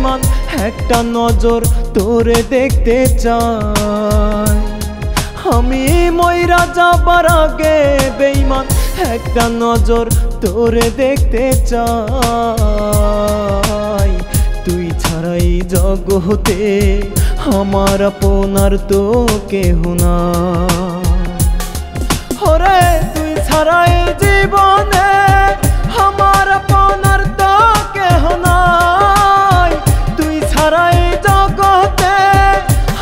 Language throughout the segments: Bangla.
বেঈমান একটা নজর তোরে দেখতে চাই। আমি মইরা যাবার আগে বেঈমান একটা নজর তোরে দেখতে চাই। তুই ছাড়াই জগতে আমার আপনার তো কেহ না। ওরে তুই ছাড়াই জীবনে আমার আপনার তো কেহ নাই। তুই ছাড়াই জগতে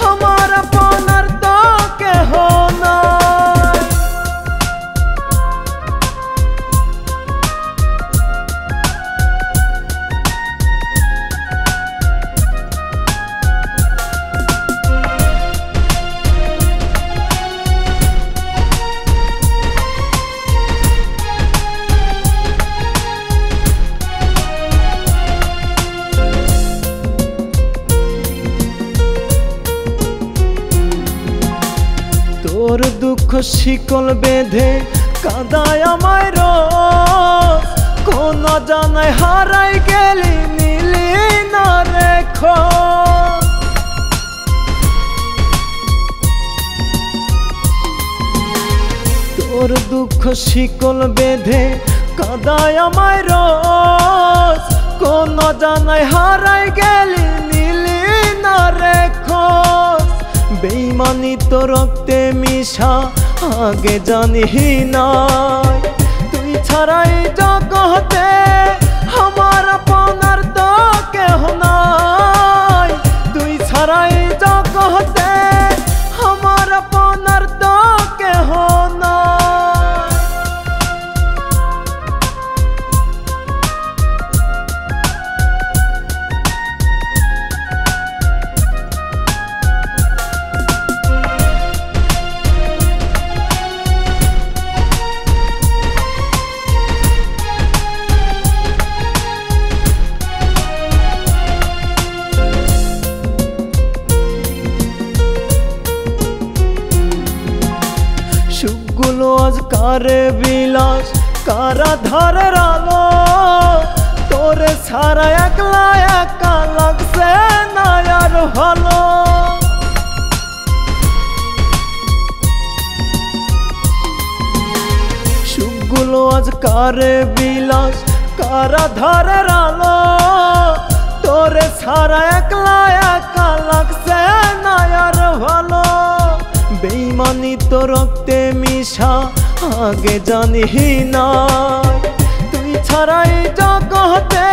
আমার আপনার তো কেহ নাই। তোর দুঃখ শিকল বেঁধে কাঁদায় আমায় রোজ। কোন জানায় হারাই গেলি নিলি না রেখো। তোর দুঃখ শিকল বেঁধে কাঁদায় আমায় রোজ। কোন জানায় হারাই গেলি নিলি না রেখো। বেঈমানি তো রক্তে মিশা আগে জানি নাই। তুই ছাড়াই জগতে আমার আপনার তো কেহ নাই। তুই ছাড়াই জগতে আমার আপনার তো কেহ নাই। সুখগুলো আজ কারে বিলাস কারা ধারের আলো। তোরে ছাড়া একলা একা লাগছে না আর ভালো। সুখগুলো আজ কারে বিলাস কারা ধারের আলো। তোরে ছাড়া একলা একা লাগছে না আর ভালো। বেঈমানি তো রক্তে মিশা আগে জানি নাই। তুই ছাড়াই জগতে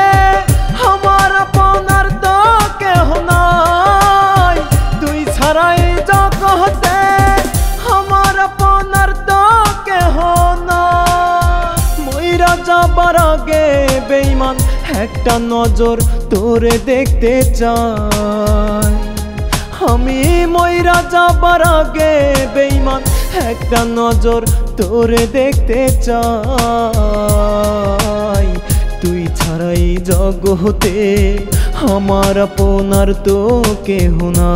আমার আপনার তো কেহ নাই। তুই ছাড়াই জগতে আমার আপনার তো কেহ নাই। মইরা যাবার আগে বেঈমান একটা নজর তোরে দেখতে চাই। আমি মইরা যাবার আগে বেঈমান একটা নজর তোরে দেখতে চাই। তুই ছাড়াই জগতে আমার আপনার তো কেহ না।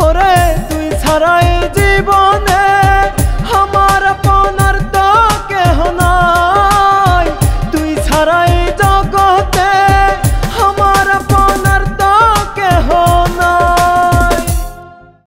ওরে তুই ছাড়াই জীবন